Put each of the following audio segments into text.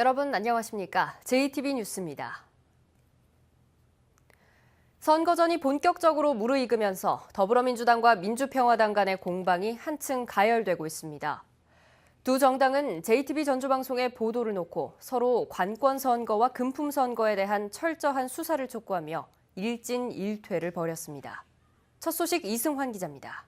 여러분 안녕하십니까? JTB 뉴스입니다. 선거전이 본격적으로 무르익으면서 더불어민주당과 민주평화당 간의 공방이 한층 가열되고 있습니다. 두 정당은 JTB 전주방송에 보도를 놓고 서로 관권 선거와 금품 선거에 대한 철저한 수사를 촉구하며 일진일퇴를 벌였습니다. 첫 소식 이승환 기자입니다.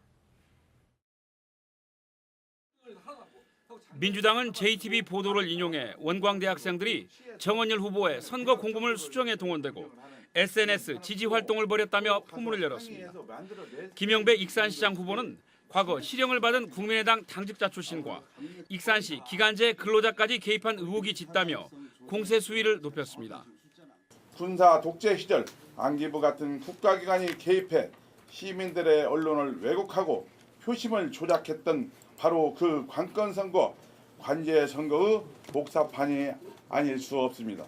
민주당은 JTB 보도를 인용해 원광대 학생들이 정원열 후보의 선거 공범을 수정에 동원되고 SNS 지지 활동을 벌였다며 포문을 열었습니다. 김영배 익산시장 후보는 과거 실형을 받은 국민의당 당직자 출신과 익산시 기간제 근로자까지 개입한 의혹이 짙다며 공세 수위를 높였습니다. 군사 독재 시절 안기부 같은 국가기관이 개입해 시민들의 언론을 왜곡하고 표심을 조작했던 바로 그 관권 선거, 관제 선거의 복사판이 아닐 수 없습니다.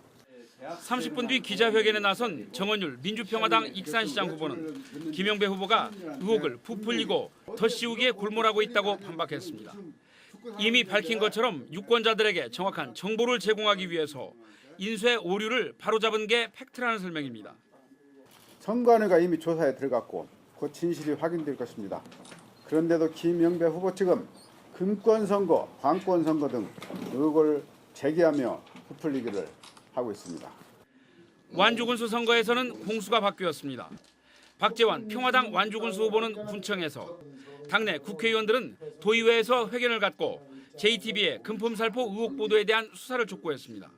30분 뒤 기자회견에 나선 정원율 민주평화당 익산시장 후보는 김영배 후보가 의혹을 부풀리고 덧씌우기에 골몰하고 있다고 반박했습니다. 이미 밝힌 것처럼 유권자들에게 정확한 정보를 제공하기 위해서 인쇄 오류를 바로잡은 게 팩트라는 설명입니다. 선관위가 이미 조사에 들어갔고 그 진실이 확인될 것입니다. 그런데도 김영배 후보 측은 금권선거, 관권선거 등 의혹을 제기하며 부풀리기를 하고 있습니다. 완주군수 선거에서는 공수가 바뀌었습니다. 박재환 평화당 완주군수 후보는 군청에서, 당내 국회의원들은 도의회에서 회견을 갖고 JTB의 금품살포 의혹 보도에 대한 수사를 촉구했습니다.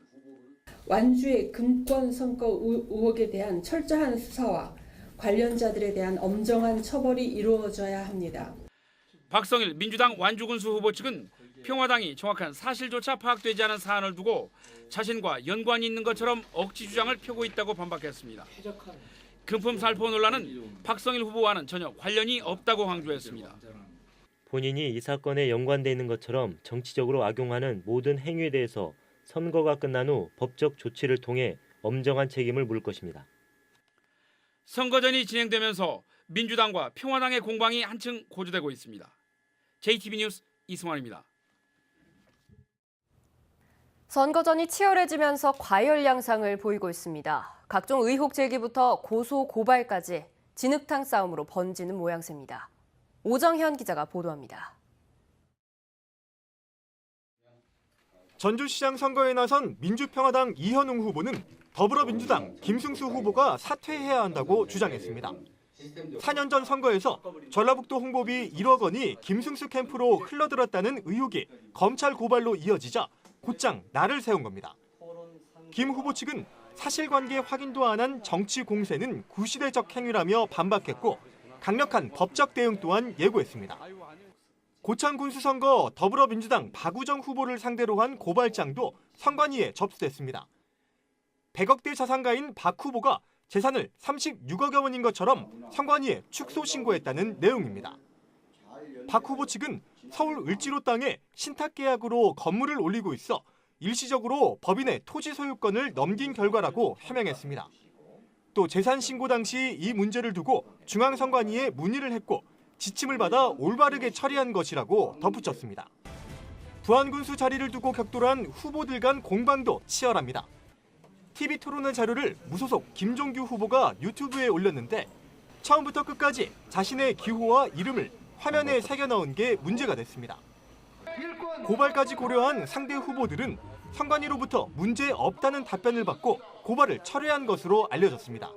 완주의 금권 선거 의혹에 대한 철저한 수사와 관련자들에 대한 엄정한 처벌이 이루어져야 합니다. 박성일 민주당 완주군수 후보 측은 평화당이 정확한 사실조차 파악되지 않은 사안을 두고 자신과 연관이 있는 것처럼 억지 주장을 펴고 있다고 반박했습니다. 금품 살포 논란은 박성일 후보와는 전혀 관련이 없다고 강조했습니다. 본인이 이 사건에 연관돼 있는 것처럼 정치적으로 악용하는 모든 행위에 대해서 선거가 끝난 후 법적 조치를 통해 엄정한 책임을 물 것입니다. 선거전이 진행되면서 민주당과 평화당의 공방이 한층 고조되고 있습니다. JTB 뉴스 이승환입니다. 선거전이 치열해지면서 과열 양상을 보이고 있습니다. 각종 의혹 제기부터 고소 고발까지 진흙탕 싸움으로 번지는 모양새입니다. 오정현 기자가 보도합니다. 전주시장 선거에 나선 민주평화당 이현웅 후보는 더불어민주당 김승수 후보가 사퇴해야 한다고 주장했습니다. 4년 전 선거에서 전라북도 홍보비 1억 원이 김승수 캠프로 흘러들었다는 의혹이 검찰 고발로 이어지자 곧장 날을 세운 겁니다. 김 후보 측은 사실관계 확인도 안 한 정치 공세는 구시대적 행위라며 반박했고 강력한 법적 대응 또한 예고했습니다. 고창 군수선거 더불어민주당 박우정 후보를 상대로 한 고발장도 선관위에 접수됐습니다. 100억대 자산가인 박 후보가 재산을 36억여 원인 것처럼 선관위에 축소 신고했다는 내용입니다. 박 후보 측은 서울 을지로 땅에 신탁계약으로 건물을 올리고 있어 일시적으로 법인의 토지 소유권을 넘긴 결과라고 해명했습니다. 또 재산 신고 당시 이 문제를 두고 중앙선관위에 문의를 했고 지침을 받아 올바르게 처리한 것이라고 덧붙였습니다. 부안군수 자리를 두고 격돌한 후보들 간 공방도 치열합니다. TV토론회 자료를 무소속 김종규 후보가 유튜브에 올렸는데 처음부터 끝까지 자신의 기호와 이름을 화면에 새겨 넣은 게 문제가 됐습니다. 고발까지 고려한 상대 후보들은 선관위로부터 문제 없다는 답변을 받고 고발을 철회한 것으로 알려졌습니다.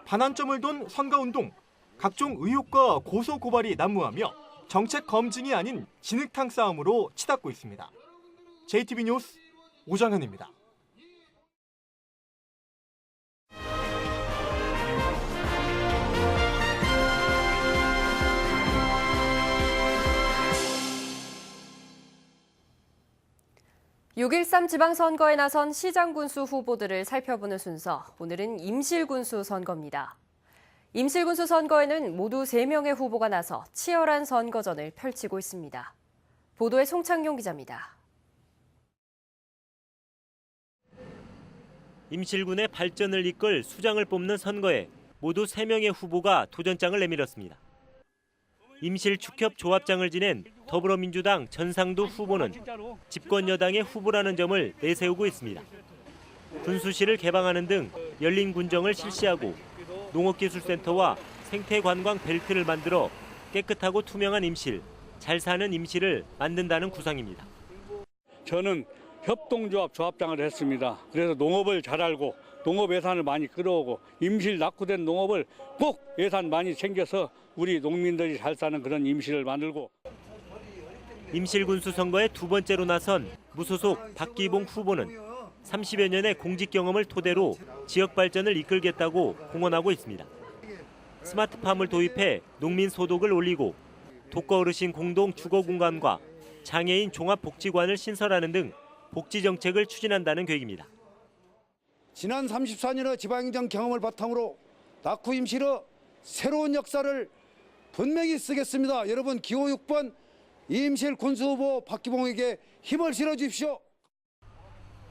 반환점을 돈 선거운동, 각종 의혹과 고소 고발이 난무하며 정책 검증이 아닌 진흙탕 싸움으로 치닫고 있습니다. JTB 뉴스 오정현입니다. (6.13) 지방선거에 나선 시장군수 후보들을 살펴보는 순서, 오늘은 임실군수 선거입니다. 임실군수 선거에는 모두 3명의 후보가 나서 치열한 선거전을 펼치고 있습니다. 보도에 송창용 기자입니다. 임실군의 발전을 이끌 수장을 뽑는 선거에 모두 3명의 후보가 도전장을 내밀었습니다. 임실 축협 조합장을 지낸 더불어민주당 전상두 후보는 집권 여당의 후보라는 점을 내세우고 있습니다. 분수실을 개방하는 등 열린 군정을 실시하고 농업기술센터와 생태관광 벨트를 만들어 깨끗하고 투명한 임실, 잘 사는 임실을 만든다는 구상입니다. 저는 협동조합 조합장을 했습니다. 그래서 농업을 잘 알고 농업 예산을 많이 끌어오고 임실 낙후된 농업을 꼭 예산 많이 챙겨서 우리 농민들이 잘 사는 그런 임실을 만들고. 임실군수 선거에 두 번째로 나선 무소속 박기봉 후보는 30여 년의 공직 경험을 토대로 지역 발전을 이끌겠다고 공언하고 있습니다. 스마트팜을 도입해 농민 소득을 올리고 독거 어르신 공동 주거 공간과 장애인 종합복지관을 신설하는 등 복지 정책을 추진한다는 계획입니다. 지난 34년의 지방행정 경험을 바탕으로 낙후 임실의 새로운 역사를 분명히 쓰겠습니다. 여러분 기호 6번 임실 군수 후보 박기봉에게 힘을 실어 주십시오.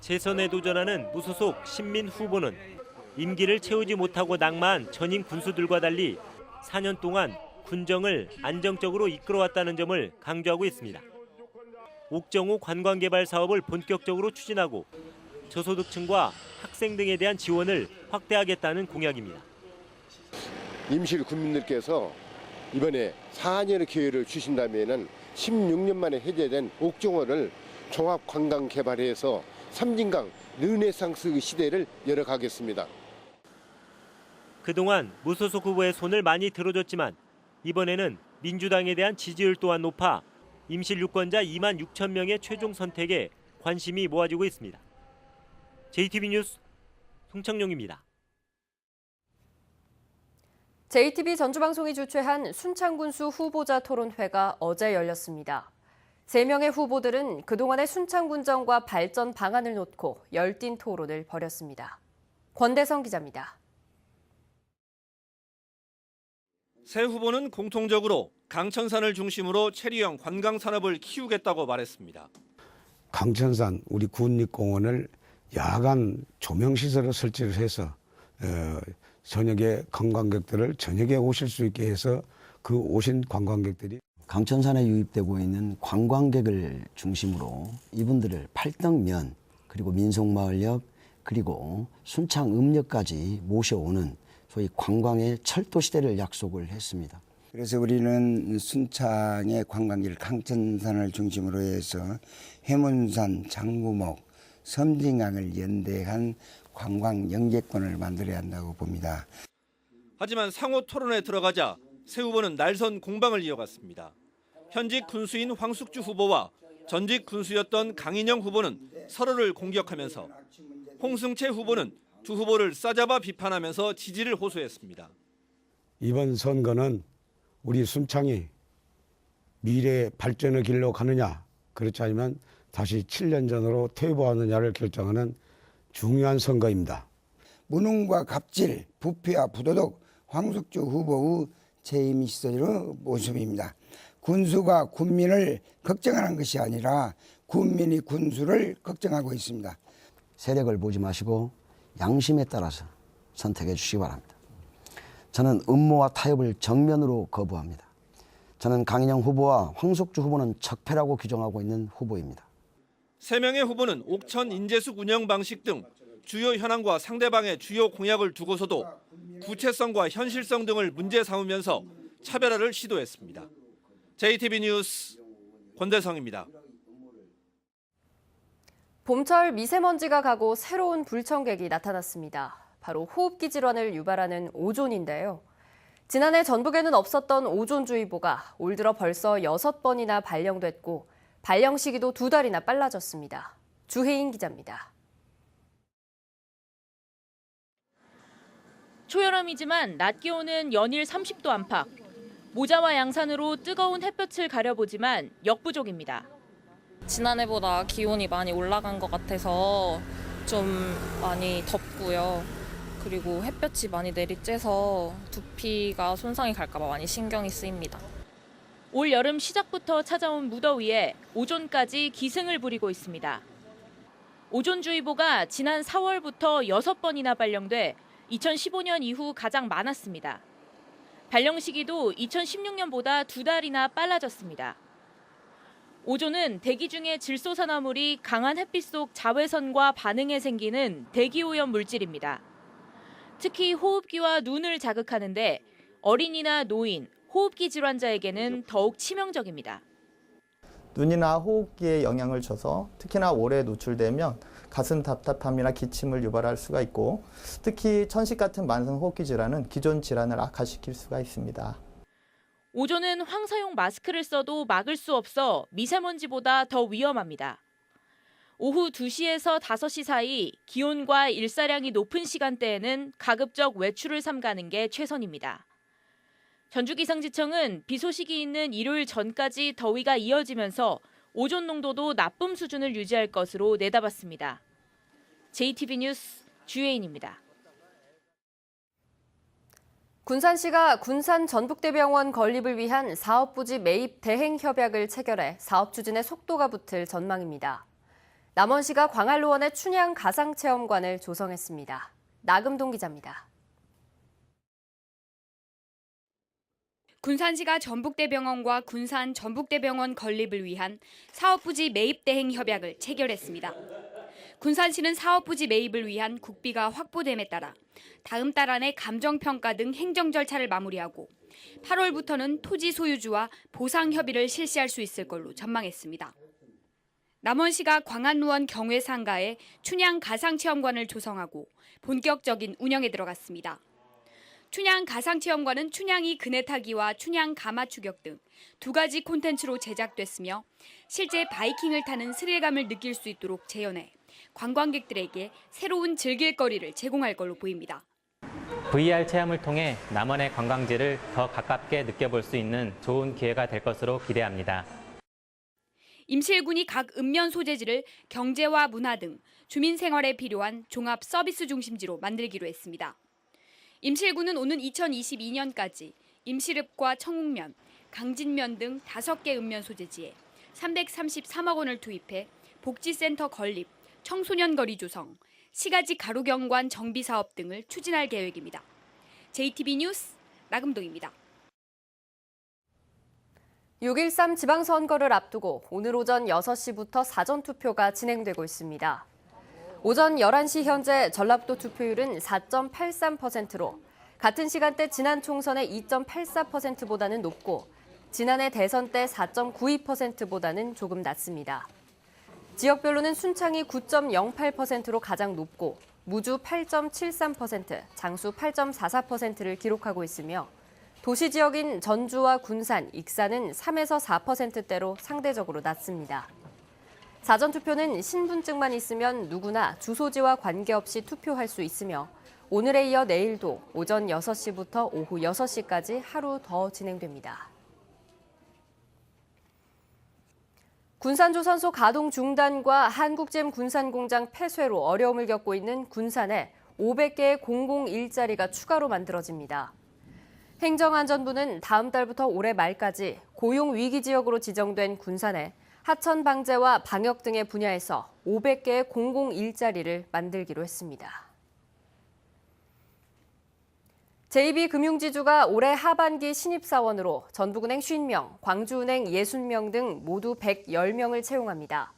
재선에 도전하는 무소속 신민 후보는 임기를 채우지 못하고 낙마한 전임 군수들과 달리 4년 동안 군정을 안정적으로 이끌어왔다는 점을 강조하고 있습니다. 옥정호 관광개발 사업을 본격적으로 추진하고 저소득층과 학생 등에 대한 지원을 확대하겠다는 공약입니다. 임실 군민들께서 이번에 4년의 기회를 주신다면 16년 만에 해제된 옥정호를 종합관광개발해서 섬진강 르네상스 시대를 열어가겠습니다. 그동안 무소속 후보의 손을 많이 들어줬지만 이번에는 민주당에 대한 지지율 또한 높아 임실 유권자 2만 6천 명의 최종 선택에 관심이 모아지고 있습니다. JTB 뉴스 송창용입니다. JTB 전주방송이 주최한 순창군수 후보자 토론회가 어제 열렸습니다. 3명의 후보들은 그동안의 순창군정과 발전 방안을 놓고 열띤 토론을 벌였습니다. 권대성 기자입니다. 새 후보는 공통적으로 강천산을 중심으로 체류형 관광산업을 키우겠다고 말했습니다. 강천산 우리 국립공원을 야간 조명시설을 설치를 해서 저녁에 관광객들을 저녁에 오실 수 있게 해서 그 오신 관광객들이 강천산에 유입되고 있는 관광객을 중심으로 이분들을 팔덕면 그리고 민속마을역 그리고 순창읍역까지 모셔오는 소위 관광의 철도 시대를 약속을 했습니다. 그래서 우리는 순창의 관광지를 강천산을 중심으로 해서 해문산, 장구목, 섬진강을 연대한 관광 영재권을 만들어야 한다고 봅니다. 하지만 상호 토론에 들어가자 새 후보는 날선 공방을 이어갔습니다. 현직 군수인 황숙주 후보와 전직 군수였던 강인영 후보는 서로를 공격하면서 홍승채 후보는 두 후보를 싸잡아 비판하면서 지지를 호소했습니다. 이번 선거는 우리 순창이 미래 발전의 길로 가느냐 그렇지 않으면 다시 7년 전으로 퇴보하느냐를 결정하는 중요한 선거입니다. 무능과 갑질, 부패와 부도덕 황숙주 후보의 재임 시절의 모습입니다. 군수가 군민을 걱정하는 것이 아니라 군민이 군수를 걱정하고 있습니다. 세력을 보지 마시고 양심에 따라서 선택해 주시기 바랍니다. 저는 음모와 타협을 정면으로 거부합니다. 저는 강인영 후보와 황숙주 후보는 적폐라고 규정하고 있는 후보입니다. 3명의 후보는 옥천 인재숙 운영 방식 등 주요 현안과 상대방의 주요 공약을 두고서도 구체성과 현실성 등을 문제 삼으면서 차별화를 시도했습니다. JTB 뉴스 권대성입니다. 봄철 미세먼지가 가고 새로운 불청객이 나타났습니다. 바로 호흡기 질환을 유발하는 오존인데요. 지난해 전북에는 없었던 오존주의보가 올 들어 벌써 6번이나 발령됐고 발령 시기도 2달이나 빨라졌습니다. 주혜인 기자입니다. 초여름이지만 낮 기온은 연일 30도 안팎. 모자와 양산으로 뜨거운 햇볕을 가려보지만 역부족입니다. 지난해보다 기온이 많이 올라간 것 같아서 좀 많이 덥고요. 그리고 햇볕이 많이 내리쬐서 두피가 손상이 갈까 봐 많이 신경이 쓰입니다. 올 여름 시작부터 찾아온 무더위에 오존까지 기승을 부리고 있습니다. 오존주의보가 지난 4월부터 6번이나 발령돼 2015년 이후 가장 많았습니다. 발령 시기도 2016년보다 2달이나 빨라졌습니다. 오존은 대기 중에 질소산화물이 강한 햇빛 속 자외선과 반응해 생기는 대기오염 물질입니다. 특히 호흡기와 눈을 자극하는데 어린이나 노인, 호흡기 질환자에게는 더욱 치명적입니다. 눈이나 호흡기에 영향을 줘서 특히나 오래 노출되면 가슴 답답함이나 기침을 유발할 수가 있고 특히 천식 같은 만성 호흡기 질환은 기존 질환을 악화시킬 수가 있습니다. 오존은 황사용 마스크를 써도 막을 수 없어 미세먼지보다 더 위험합니다. 오후 2시에서 5시 사이 기온과 일사량이 높은 시간대에는 가급적 외출을 삼가는 게 최선입니다. 전주기상지청은 비 소식이 있는 일요일 전까지 더위가 이어지면서 오존 농도도 나쁨 수준을 유지할 것으로 내다봤습니다. JTB 뉴스 주혜인입니다. 군산시가 군산 전북대병원 건립을 위한 사업부지 매입 대행 협약을 체결해 사업 추진에 속도가 붙을 전망입니다. 남원시가 광안로원에 춘향 가상체험관을 조성했습니다. 나금동 기자입니다. 군산시가 전북대병원과 군산 전북대병원 건립을 위한 사업부지 매입 대행 협약을 체결했습니다. 군산시는 사업부지 매입을 위한 국비가 확보됨에 따라 다음 달 안에 감정평가 등 행정 절차를 마무리하고 8월부터는 토지 소유주와 보상 협의를 실시할 수 있을 걸로 전망했습니다. 남원시가 광안루원 경회 상가에 춘향 가상체험관을 조성하고 본격적인 운영에 들어갔습니다. 춘향 가상체험관은 춘향이 그네 타기와 춘향 가마 추격 등 2가지 콘텐츠로 제작됐으며 실제 바이킹을 타는 스릴감을 느낄 수 있도록 재현해 관광객들에게 새로운 즐길거리를 제공할 걸로 보입니다. VR 체험을 통해 남원의 관광지를 더 가깝게 느껴볼 수 있는 좋은 기회가 될 것으로 기대합니다. 임실군이 각 읍면 소재지를 경제와 문화 등 주민 생활에 필요한 종합 서비스 중심지로 만들기로 했습니다. 임실군은 오는 2022년까지 임실읍과 청웅면, 강진면 등 5개 읍면 소재지에 333억 원을 투입해 복지센터 건립, 청소년 거리 조성, 시가지 가로경관 정비 사업 등을 추진할 계획입니다. JTB 뉴스 나금동입니다. 6.13 지방선거를 앞두고 오늘 오전 6시부터 사전투표가 진행되고 있습니다. 오전 11시 현재 전라북도 투표율은 4.83%로 같은 시간대 지난 총선의 2.84%보다는 높고 지난해 대선 때 4.92%보다는 조금 낮습니다. 지역별로는 순창이 9.08%로 가장 높고 무주 8.73%, 장수 8.44%를 기록하고 있으며 도시 지역인 전주와 군산, 익산은 3에서 4%대로 상대적으로 낮습니다. 사전투표는 신분증만 있으면 누구나 주소지와 관계없이 투표할 수 있으며 오늘에 이어 내일도 오전 6시부터 오후 6시까지 하루 더 진행됩니다. 군산조선소 가동 중단과 한국잼 군산공장 폐쇄로 어려움을 겪고 있는 군산에 500개의 공공 일자리가 추가로 만들어집니다. 행정안전부는 다음 달부터 올해 말까지 고용위기 지역으로 지정된 군산에 하천 방제와 방역 등의 분야에서 500개의 공공 일자리를 만들기로 했습니다. JB금융지주가 올해 하반기 신입사원으로 전북은행 50명, 광주은행 60명 등 모두 110명을 채용합니다.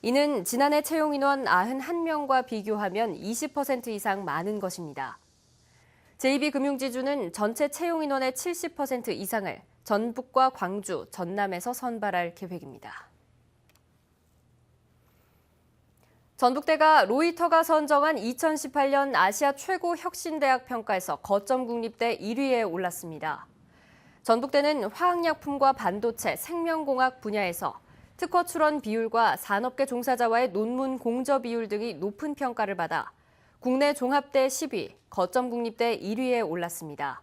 이는 지난해 채용인원 91명과 비교하면 20% 이상 많은 것입니다. JB금융지주는 전체 채용인원의 70% 이상을 전북과 광주, 전남에서 선발할 계획입니다. 전북대가 로이터가 선정한 2018년 아시아 최고 혁신대학 평가에서 거점 국립대 1위에 올랐습니다. 전북대는 화학약품과 반도체, 생명공학 분야에서 특허 출원 비율과 산업계 종사자와의 논문 공저 비율 등이 높은 평가를 받아 국내 종합대 10위, 거점 국립대 1위에 올랐습니다.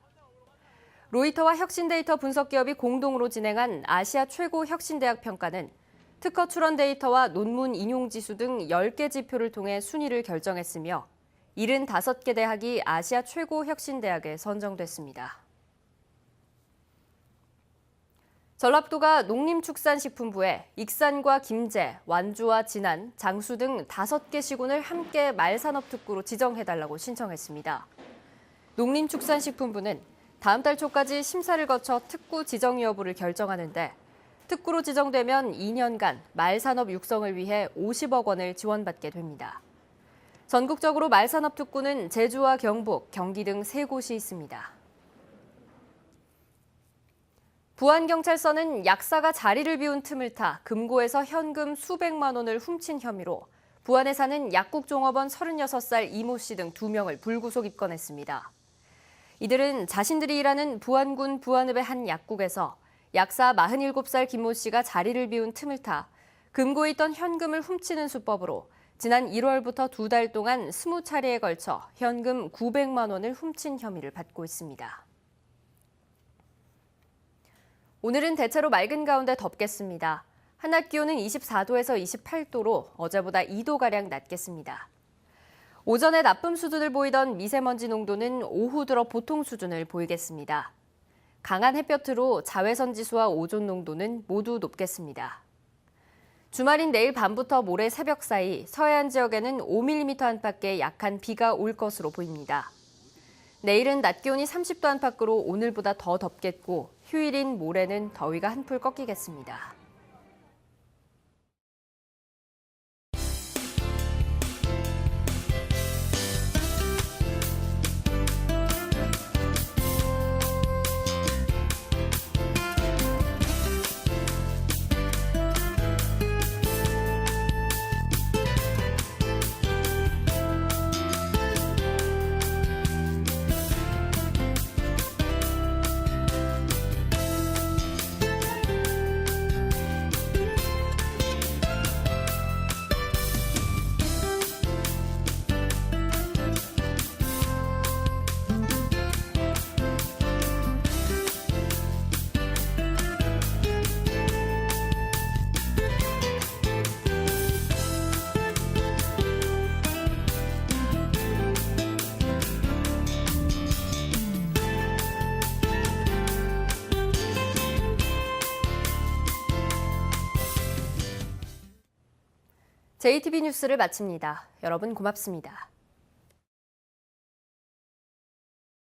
로이터와 혁신데이터 분석기업이 공동으로 진행한 아시아 최고 혁신대학 평가는 특허 출원 데이터와 논문 인용 지수 등 10개 지표를 통해 순위를 결정했으며 75개 대학이 아시아 최고 혁신대학에 선정됐습니다. 전라북도가 농림축산식품부에 익산과 김제, 완주와 진안, 장수 등 5개 시군을 함께 말산업특구로 지정해달라고 신청했습니다. 농림축산식품부는 다음 달 초까지 심사를 거쳐 특구 지정 여부를 결정하는데 특구로 지정되면 2년간 말산업 육성을 위해 50억 원을 지원받게 됩니다. 전국적으로 말산업 특구는 제주와 경북, 경기 등 3곳이 있습니다. 부안경찰서는 약사가 자리를 비운 틈을 타 금고에서 현금 수백만 원을 훔친 혐의로 부안에 사는 약국종업원 36살 이모 씨 등 2명을 불구속 입건했습니다. 이들은 자신들이 일하는 부안군 부안읍의 한 약국에서 약사 47살 김모 씨가 자리를 비운 틈을 타 금고에 있던 현금을 훔치는 수법으로 지난 1월부터 2달 동안 20차례에 걸쳐 현금 900만 원을 훔친 혐의를 받고 있습니다. 오늘은 대체로 맑은 가운데 덥겠습니다. 한낮 기온은 24도에서 28도로 어제보다 2도가량 낮겠습니다. 오전에 나쁨 수준을 보이던 미세먼지 농도는 오후 들어 보통 수준을 보이겠습니다. 강한 햇볕으로 자외선 지수와 오존 농도는 모두 높겠습니다. 주말인 내일 밤부터 모레 새벽 사이 서해안 지역에는 5mm 안팎의 약한 비가 올 것으로 보입니다. 내일은 낮 기온이 30도 안팎으로 오늘보다 더 덥겠고 휴일인 모레는 더위가 한풀 꺾이겠습니다. JTB 뉴스를 마칩니다. 여러분 고맙습니다.